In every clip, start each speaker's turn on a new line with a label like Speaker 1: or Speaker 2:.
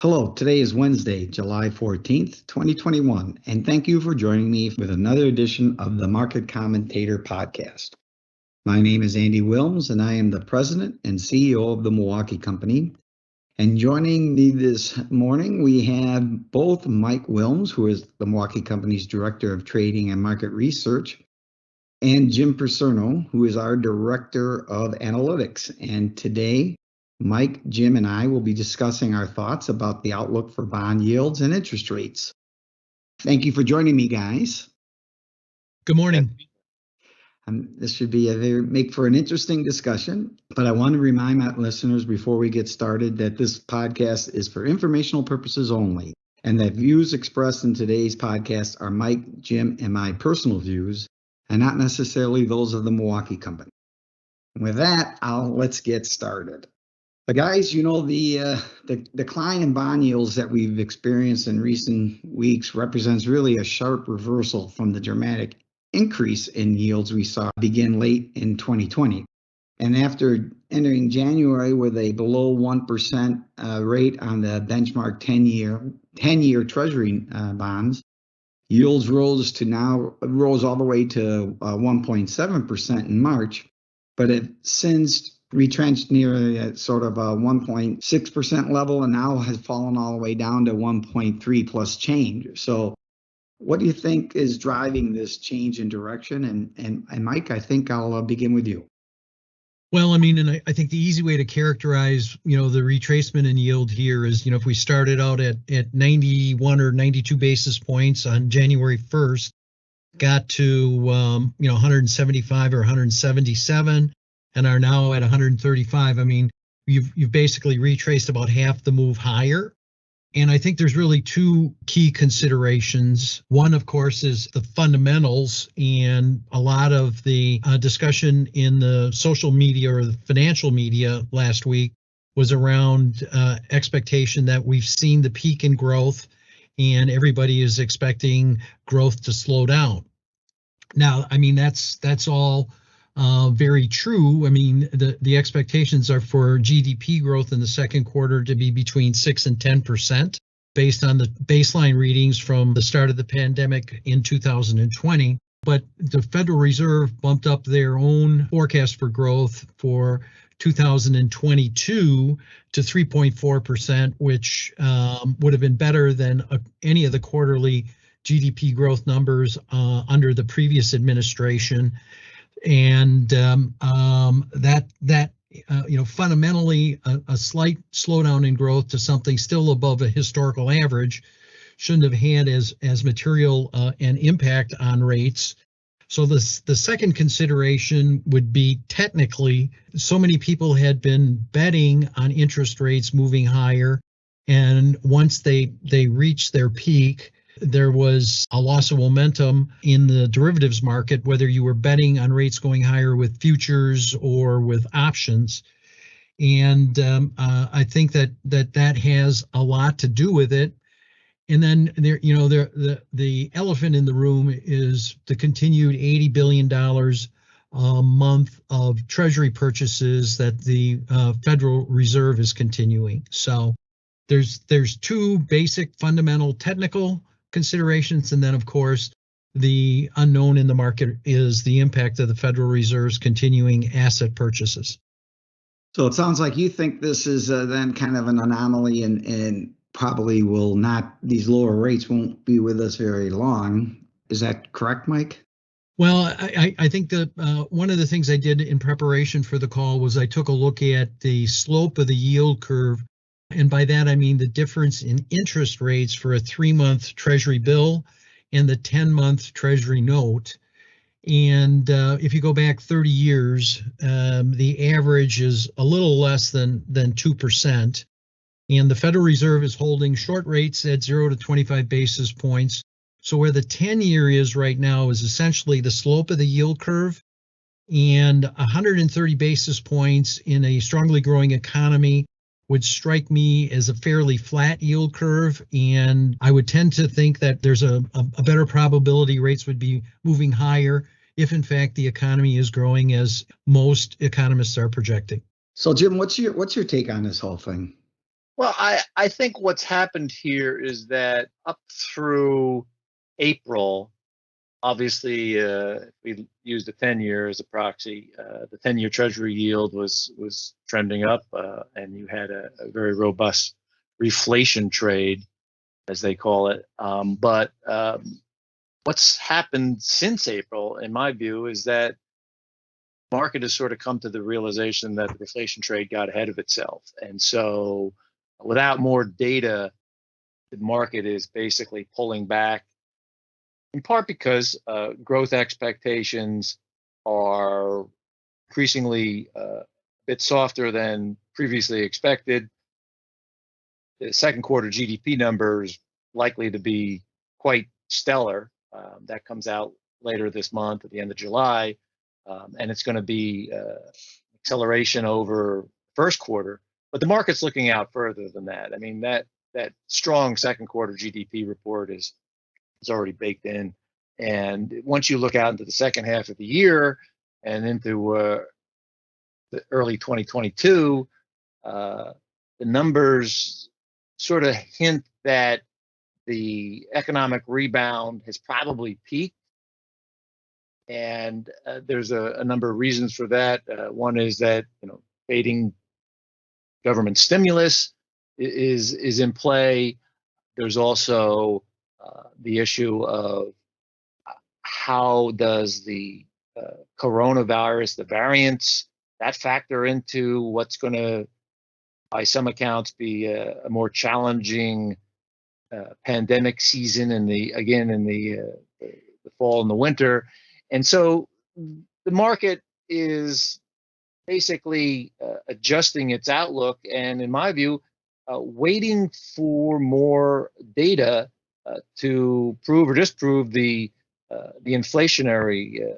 Speaker 1: Hello, today is Wednesday, July 14th, 2021, and thank you for joining me with another edition of the Market Commentator podcast. My name is Andy Willms, and I am the President and CEO of the Milwaukee Company. And joining me this morning, we have both Mike Willms, who is the Milwaukee Company's Director of Trading and Market Research, and Jim Picerno, who is our Director of Analytics. And today, Mike, Jim, and I will be discussing our thoughts about the outlook for bond yields and interest rates. Thank you for joining me, guys.
Speaker 2: Good morning.
Speaker 1: This should be make for an interesting discussion, but I want to remind my listeners before we get started that this podcast is for informational purposes only, and that views expressed in today's podcast are Mike, Jim, and my personal views, and not necessarily those of the Milwaukee Company. With that, let's get started. But guys, the decline in bond yields that we've experienced in recent weeks represents really a sharp reversal from the dramatic increase in yields we saw begin late in 2020. And after entering January with a below 1% rate on the benchmark 10-year Treasury bonds, yields rose all the way to 1.7% in March, but have since retrenched near a sort of a 1.6% level and now has fallen all the way down to 1.3 plus change. So what do you think is driving this change in direction? And Mike, I think I'll begin with you.
Speaker 2: Well, I think the easy way to characterize, the retracement in yield here is, if we started out at 91 or 92 basis points on January 1st, got to, 175 or 177, and are now at 135. You've basically retraced about half the move higher. And I think there's really two key considerations. One, of course, is the fundamentals, and a lot of the discussion in the social media or the financial media last week was around expectation that we've seen the peak in growth and everybody is expecting growth to slow down. Now, that's all very true. The expectations are for GDP growth in the second quarter to be between 6 and 10% based on the baseline readings from the start of the pandemic in 2020. But the Federal Reserve bumped up their own forecast for growth for 2022 to 3.4%, which would have been better than any of the quarterly GDP growth numbers under the previous administration. And fundamentally a slight slowdown in growth to something still above a historical average shouldn't have had as material an impact on rates. So the second consideration would be technically, so many people had been betting on interest rates moving higher, and once they reached their peak, there was a loss of momentum in the derivatives market, whether you were betting on rates going higher with futures or with options. And I think that has a lot to do with it. And then the elephant in the room is the continued $80 billion a month of Treasury purchases that the Federal Reserve is continuing. So there's two basic fundamental technical considerations, and then of course the unknown in the market is the impact of the Federal Reserve's continuing asset purchases.
Speaker 1: So it sounds like you think this is then kind of an anomaly, and probably these lower rates won't be with us very long. Is that correct, Mike?
Speaker 2: Well, I think that one of the things I did in preparation for the call was I took a look at the slope of the yield curve. And by that, I mean the difference in interest rates for a 3-month Treasury bill and the 10-month Treasury note. And if you go back 30 years, the average is a little less than 2%. And the Federal Reserve is holding short rates at 0 to 25 basis points. So where the 10-year is right now is essentially the slope of the yield curve. And 130 basis points in a strongly growing economy would strike me as a fairly flat yield curve, and I would tend to think that there's a better probability rates would be moving higher if in fact the economy is growing as most economists are projecting.
Speaker 1: So Jim, what's your take on this whole thing?
Speaker 3: Well, I think what's happened here is that up through April, obviously, if we use the 10-year as a proxy, the 10-year Treasury yield was trending up, and you had a very robust reflation trade, as they call it. But what's happened since April, in my view, is that the market has sort of come to the realization that the reflation trade got ahead of itself. And so without more data, the market is basically pulling back, in part because growth expectations are increasingly a bit softer than previously expected. The second quarter GDP number is likely to be quite stellar. That comes out later this month at the end of July, and it's going to be acceleration over first quarter. But the market's looking out further than that. I mean, that strong second quarter GDP report is already baked in. And once you look out into the second half of the year and into the early 2022, the numbers sort of hint that the economic rebound has probably peaked. And there's a number of reasons for that. One is that fading government stimulus is in play. There's also the issue of how does the coronavirus, the variants, that factor into what's going to, by some accounts, be a more challenging pandemic season in the fall and the winter. And so the market is basically adjusting its outlook, and in my view, waiting for more data to prove or disprove the inflationary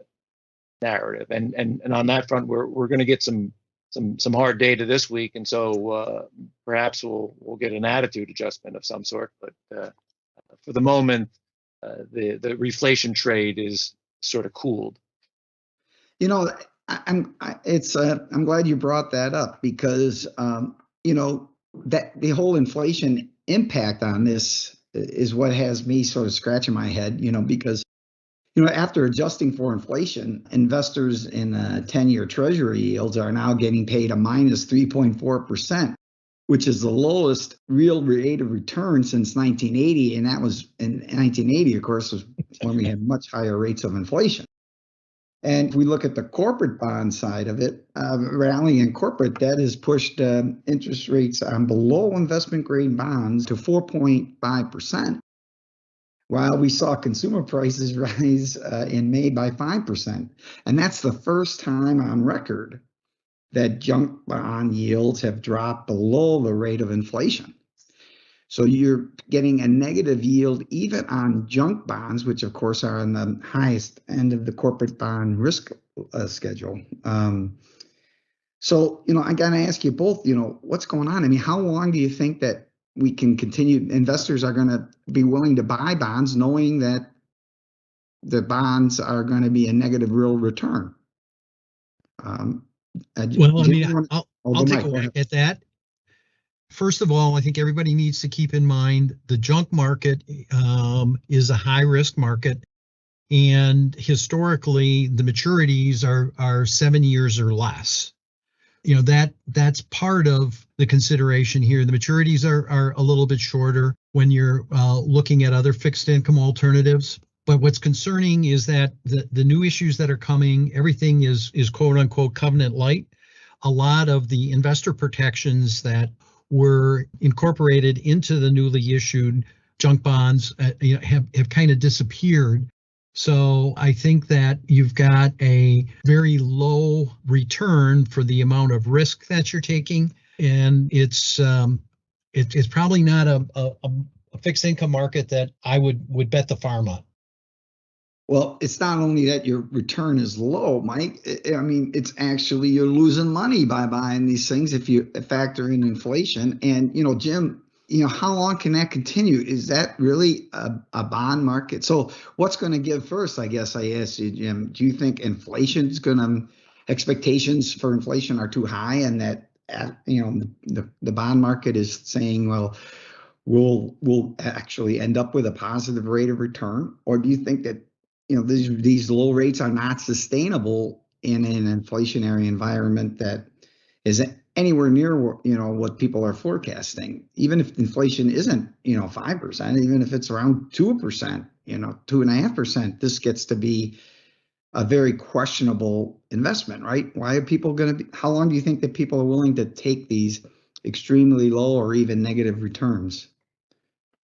Speaker 3: narrative. And on that front, we're going to get some hard data this week, and so perhaps we'll get an attitude adjustment of some sort. But for the moment, the reflation trade is sort of cooled.
Speaker 1: I'm glad you brought that up, because that the whole inflation impact on this is what has me sort of scratching my head, because after adjusting for inflation, investors in 10-year Treasury yields are now getting paid a minus 3.4%, which is the lowest real rate of return since 1980. And that was in 1980, of course, was when we had much higher rates of inflation. And if we look at the corporate bond side of it, rally in corporate debt has pushed interest rates on below investment grade bonds to 4.5%, while we saw consumer prices rise in May by 5%. And that's the first time on record that junk bond yields have dropped below the rate of inflation. So you're getting a negative yield even on junk bonds, which of course are on the highest end of the corporate bond risk schedule. So I got to ask you both, what's going on? I mean, how long do you think that we can continue? Investors are going to be willing to buy bonds knowing that the bonds are going to be a negative real return.
Speaker 2: Well, I mean, I'll take a whack at that. First of all, I think everybody needs to keep in mind the junk market is a high risk market, and historically the maturities are 7 years or less. That's part of the consideration here. The maturities are a little bit shorter when you're looking at other fixed income alternatives. But what's concerning is that the new issues that are coming, everything is quote unquote covenant light. A lot of the investor protections that were incorporated into the newly issued junk bonds have kind of disappeared. So I think that you've got a very low return for the amount of risk that you're taking, and it's probably not a fixed income market that I would bet the farm on.
Speaker 1: Well, it's not only that your return is low, Mike. I mean, it's actually you're losing money by buying these things if you factor in inflation. And, Jim, how long can that continue? Is that really a bond market? So what's going to give first, I guess I asked you, Jim? Do you think expectations for inflation are too high and that the bond market is saying, well, we'll actually end up with a positive rate of return? Or do you think that, these low rates are not sustainable in an inflationary environment that is anywhere near, what people are forecasting? Even if inflation isn't, 5%, even if it's around 2%, 2.5%, this gets to be a very questionable investment, right? Why are people going to be, how long do you think that people are willing to take these extremely low or even negative returns?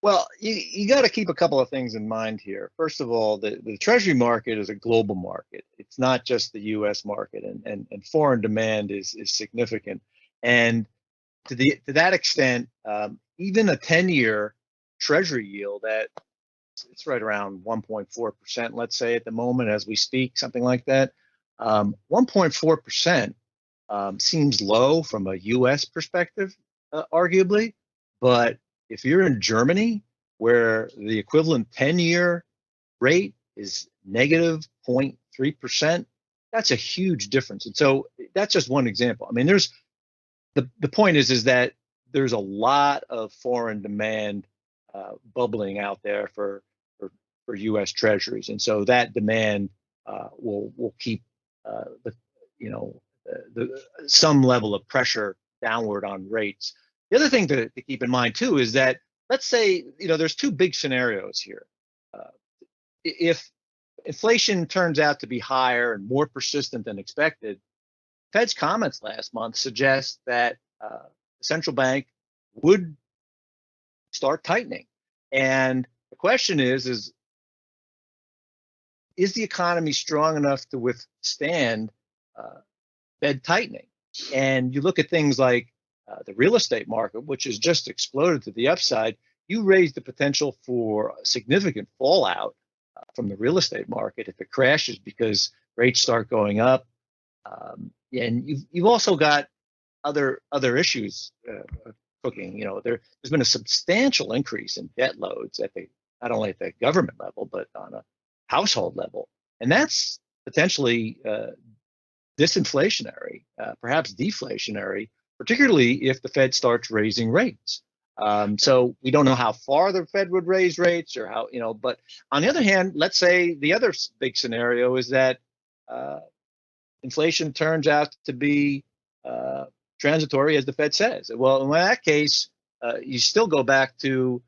Speaker 3: Well, you got to keep a couple of things in mind here. First of all, the Treasury market is a global market. It's not just the U.S. market, and foreign demand is significant. And to that extent, even a 10-year Treasury yield it's right around 1.4%, let's say at the moment as we speak, something like that. 1.4% seems low from a U.S. perspective, arguably, but if you're in Germany, where the equivalent 10-year rate is negative 0.3%, that's a huge difference. And so that's just one example. I mean, there's the point is that there's a lot of foreign demand bubbling out there for U.S. Treasuries, and so that demand will keep some level of pressure downward on rates. The other thing to keep in mind too is that, let's say, there's two big scenarios here. If inflation turns out to be higher and more persistent than expected, Fed's comments last month suggest that the central bank would start tightening. And the question is the economy strong enough to withstand Fed tightening? And you look at things like the real estate market, which has just exploded to the upside. You raise the potential for significant fallout from the real estate market if it crashes because rates start going up. And you've also got other issues cooking. There's been a substantial increase in debt loads not only at the government level but on a household level, and that's potentially disinflationary, perhaps deflationary, particularly if the Fed starts raising rates. So we don't know how far the Fed would raise rates or how, but on the other hand, let's say the other big scenario is that inflation turns out to be transitory, as the Fed says. Well, in that case, you still go back to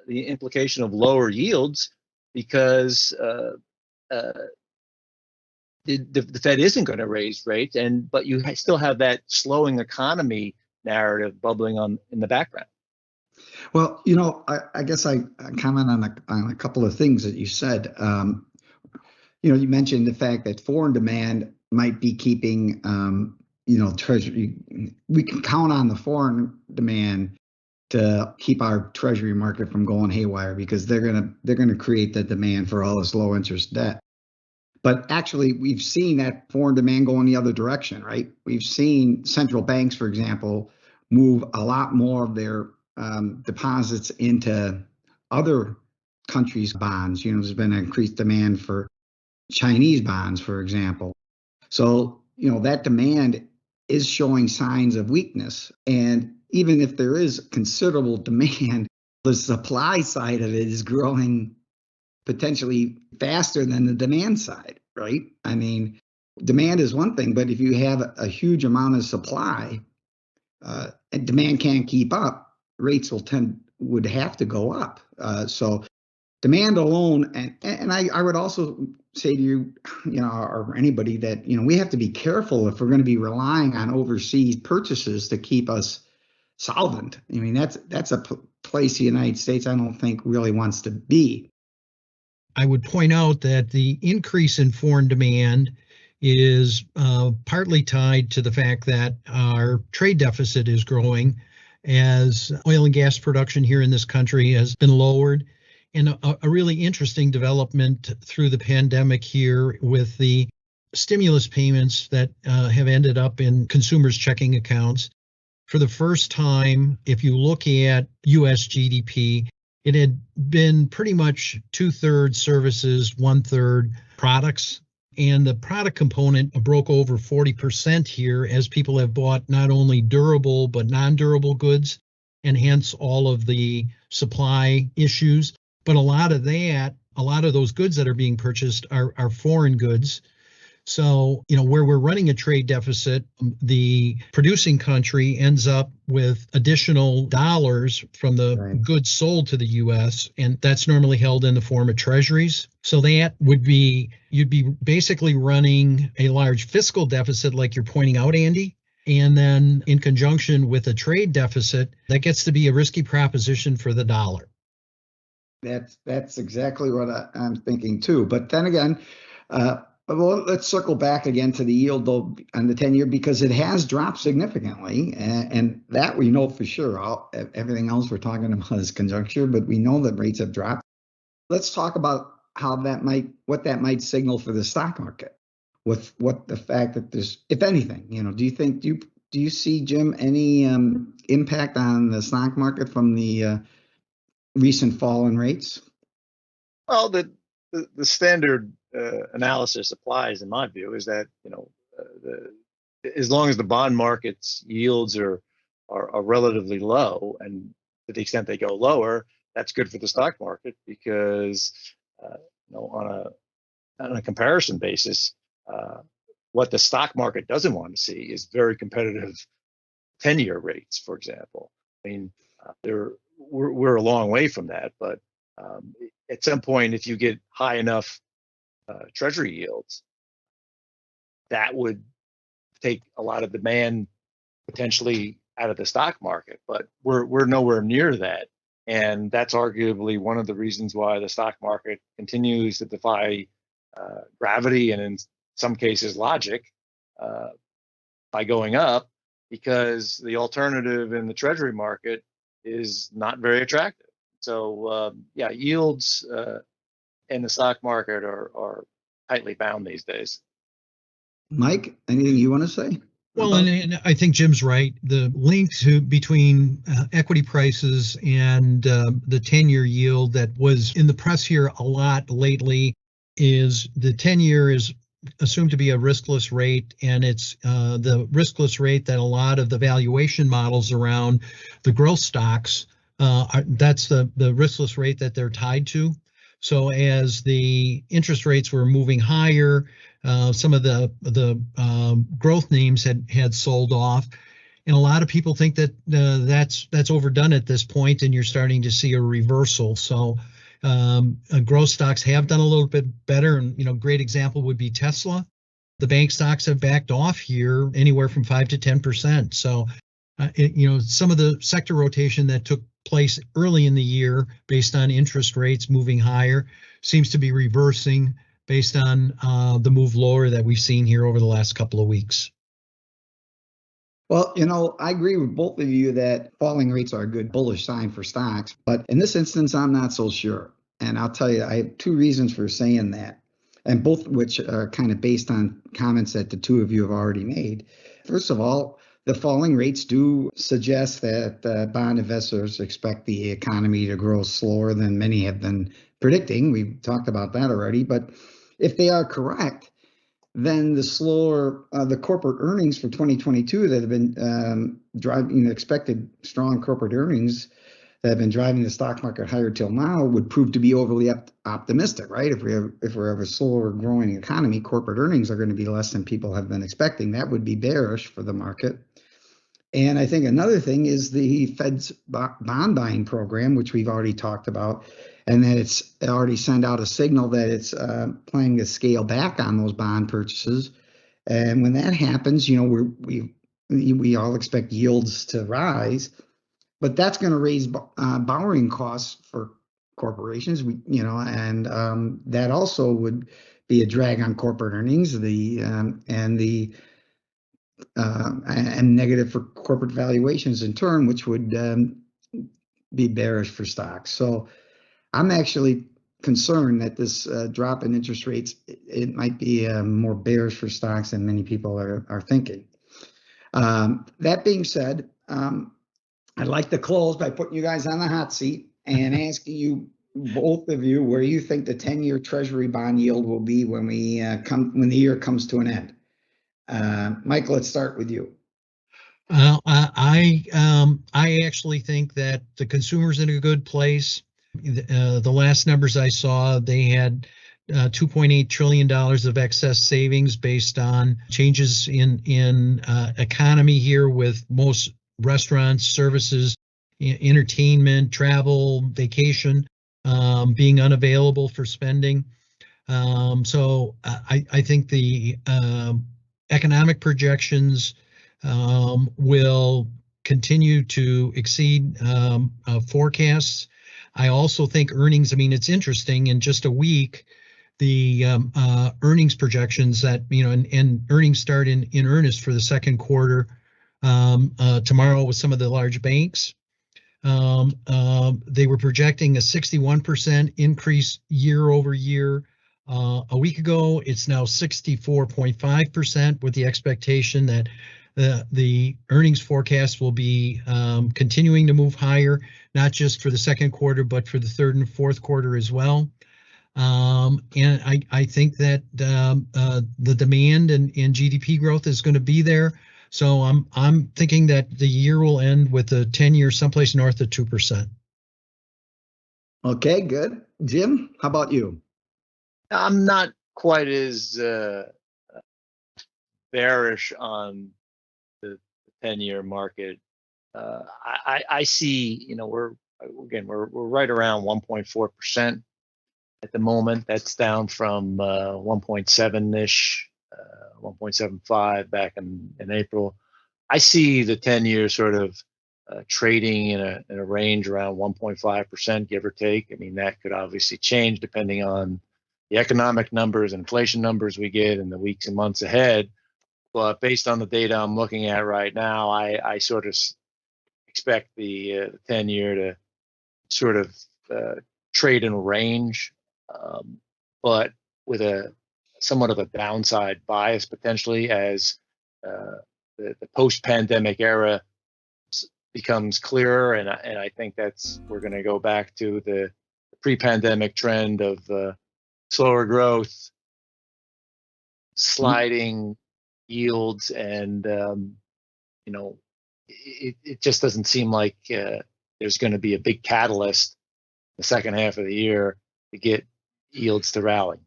Speaker 3: the implication of lower yields because the Fed isn't going to raise rates, but you still have that slowing economy narrative bubbling in the background.
Speaker 1: Well, I guess I comment on a couple of things that you said. You mentioned the fact that foreign demand might be keeping, Treasury. We can count on the foreign demand to keep our Treasury market from going haywire because they're gonna create the demand for all this low interest debt. But actually, we've seen that foreign demand go in the other direction, right? We've seen central banks, for example, move a lot more of their deposits into other countries' bonds. There's been an increased demand for Chinese bonds, for example. So, that demand is showing signs of weakness. And even if there is considerable demand, the supply side of it is growing potentially faster than the demand side, right? I mean, demand is one thing, but if you have a huge amount of supply and demand can't keep up, rates would have to go up. So demand alone, and I would also say to you, or anybody that, we have to be careful if we're going to be relying on overseas purchases to keep us solvent. I mean, that's a place the United States I don't think really wants to be.
Speaker 2: I would point out that the increase in foreign demand is partly tied to the fact that our trade deficit is growing as oil and gas production here in this country has been lowered. And a really interesting development through the pandemic here with the stimulus payments that have ended up in consumers' checking accounts. For the first time, if you look at U.S. GDP, it had been pretty much 2/3 services, 1/3 products And the product component broke over 40% here as people have bought not only durable but non-durable goods, and hence all of the supply issues. But a lot of those goods that are being purchased are foreign goods. So, where we're running a trade deficit, the producing country ends up with additional dollars from the
Speaker 1: Right.
Speaker 2: goods sold to the U.S., and that's normally held in the form of treasuries. So that would be, you'd be basically running a large fiscal deficit, like you're pointing out, Andy. And then in conjunction with a trade deficit, that gets to be a risky proposition for the dollar.
Speaker 1: That's exactly what I'm thinking too. But then again, well, let's circle back again to the yield though on the 10-year, because it has dropped significantly, and that we know for sure. Everything else we're talking about is conjecture, but we know that rates have dropped. Let's talk about what that might signal for the stock market, with what the fact that there's, if anything, do you see, Jim, any impact on the stock market from the recent fall in rates?
Speaker 3: Well, the standard analysis applies, in my view, is that as long as the bond market's yields are relatively low, and to the extent they go lower, that's good for the stock market, because on a comparison basis, what the stock market doesn't want to see is very competitive 10-year rates, for example. I mean, we're a long way from that, but at some point, if you get high enough Treasury yields, that would take a lot of demand potentially out of the stock market. But we're nowhere near that, and that's arguably one of the reasons why the stock market continues to defy gravity, and in some cases logic, by going up, because the alternative in the Treasury market is not very attractive. So yields in the stock market are tightly bound these days.
Speaker 1: Mike, anything you want to say?
Speaker 2: Well, and I think Jim's right. The link between equity prices and the 10-year yield that was in the press here a lot lately is the 10-year is assumed to be a riskless rate, and it's the riskless rate that a lot of the valuation models around the growth stocks, that's the riskless rate that they're tied to. So as the interest rates were moving higher, some of the growth names had sold off, and a lot of people think that that's overdone at this point, and you're starting to see a reversal. So growth stocks have done a little bit better, and great example would be Tesla. The bank stocks have backed off here anywhere from 5 to 10%. So some of the sector rotation that took place early in the year based on interest rates moving higher seems to be reversing based on the move lower that we've seen here over the last couple of weeks.
Speaker 1: Well, I agree with both of you that falling rates are a good bullish sign for stocks, but in this instance, I'm not so sure. And I'll tell you, I have two reasons for saying that, and both of which are kind of based on comments that the two of you have already made. First of all, the falling rates do suggest that bond investors expect the economy to grow slower than many have been predicting. We've talked about that already. But if they are correct, then the corporate earnings for 2022 that have been driving expected strong corporate earnings that have been driving the stock market higher till now would prove to be overly optimistic, right? If we have a slower growing economy, corporate earnings are going to be less than people have been expecting. That would be bearish for the market. And I think another thing is the Fed's bond buying program, which we've already talked about, and that it's already sent out a signal that it's planning to scale back on those bond purchases. And when that happens, we all expect yields to rise, but that's going to raise borrowing costs for corporations. And that also would be a drag on corporate earnings. And negative for corporate valuations in turn, which would be bearish for stocks. So I'm actually concerned that this drop in interest rates, it might be more bearish for stocks than many people are thinking. That being said, I'd like to close by putting you guys on the hot seat and asking you both of you where you think the 10-year Treasury bond yield will be when when the year comes to an end. Mike, let's start with you.
Speaker 2: I actually think that the consumer's in a good place. The last numbers I saw, they had $2.8 trillion of excess savings based on changes in economy here, with most restaurants, services, entertainment, travel, vacation being unavailable for spending. So I think the economic projections will continue to exceed forecasts. I also think earnings, I mean, it's interesting, in just a week, the earnings projections that, and earnings start in earnest for the second quarter tomorrow with some of the large banks. They were projecting a 61% increase year over year. A week ago, it's now 64.5%, with the expectation that the earnings forecast will be continuing to move higher, not just for the second quarter, but for the third and fourth quarter as well. And I think that the demand and GDP growth is going to be there. So I'm thinking that the year will end with a 10-year someplace north of 2%.
Speaker 1: Okay, good. Jim, how about you?
Speaker 3: I'm not quite as bearish on the 10-year market. I see, we're right around 1.4% at the moment. That's down from 1.7-ish, 1.75 back in April. I see the 10-year sort of trading in a range around 1.5%, give or take. I mean, that could obviously change depending on the economic numbers and inflation numbers we get in the weeks and months ahead. But based on the data I'm looking at right now, I sort of expect the 10-year to sort of trade in a range, but with a somewhat of a downside bias potentially as the post-pandemic era becomes clearer, and I think we're going to go back to the pre-pandemic trend of slower growth, sliding yields, and it just doesn't seem like there's going to be a big catalyst the second half of the year to get yields to rally.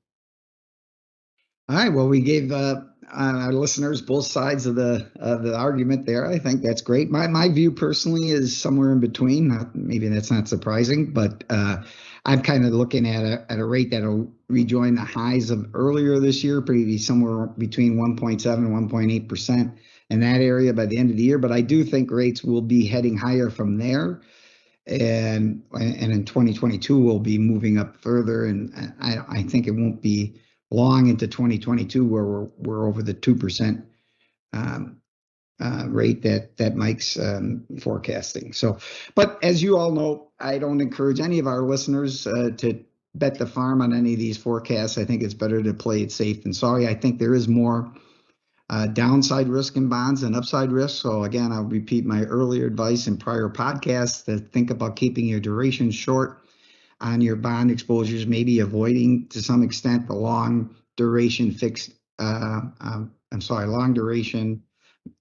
Speaker 1: All right. Well, we gave our listeners both sides of the argument there. I think that's great. My view personally is somewhere in between. Maybe that's not surprising, but I'm kind of looking at a rate that'll rejoin the highs of earlier this year, maybe somewhere between 1.7 and 1.8% in that area by the end of the year. But I do think rates will be heading higher from there. And in 2022, we'll be moving up further. And I think it won't be long into 2022 where we're over the 2% rate that Mike's forecasting. So, but as you all know, I don't encourage any of our listeners to bet the farm on any of these forecasts. I think it's better to play it safe than sorry. I think there is more downside risk in bonds than upside risk. So again, I'll repeat my earlier advice in prior podcasts to think about keeping your duration short on your bond exposures, maybe avoiding to some extent the long duration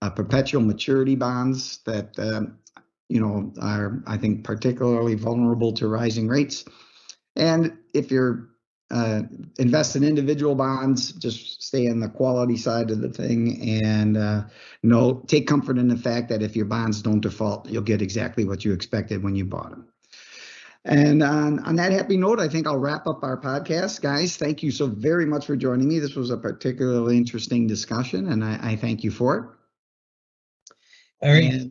Speaker 1: perpetual maturity bonds that are, I think, particularly vulnerable to rising rates. And if you're invest in individual bonds, just stay on the quality side of the thing, and take comfort in the fact that if your bonds don't default, you'll get exactly what you expected when you bought them. And on that happy note, I think I'll wrap up our podcast. Guys, thank you so very much for joining me. This was a particularly interesting discussion, and I thank you for it.
Speaker 2: All right.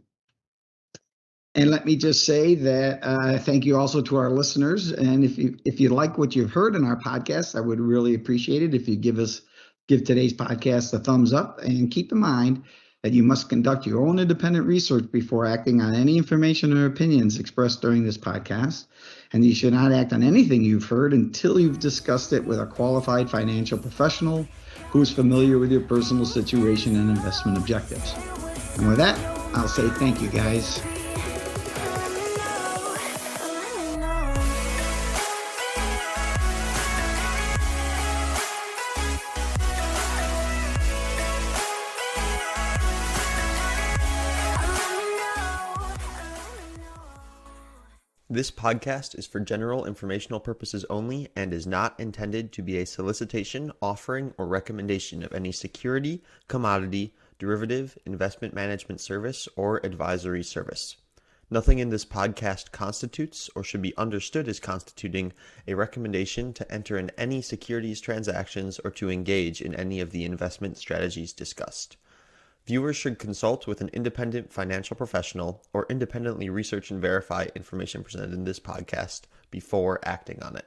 Speaker 1: And let me just say that thank you also to our listeners. And if you like what you've heard in our podcast, I would really appreciate it if you give today's podcast a thumbs up. And keep in mind that you must conduct your own independent research before acting on any information or opinions expressed during this podcast. And you should not act on anything you've heard until you've discussed it with a qualified financial professional who is familiar with your personal situation and investment objectives. And with that, I'll say thank you, guys.
Speaker 4: This podcast is for general informational purposes only and is not intended to be a solicitation, offering, or recommendation of any security, commodity, derivative, investment management service, or advisory service. Nothing in this podcast constitutes or should be understood as constituting a recommendation to enter in any securities transactions or to engage in any of the investment strategies discussed. Viewers should consult with an independent financial professional or independently research and verify information presented in this podcast before acting on it.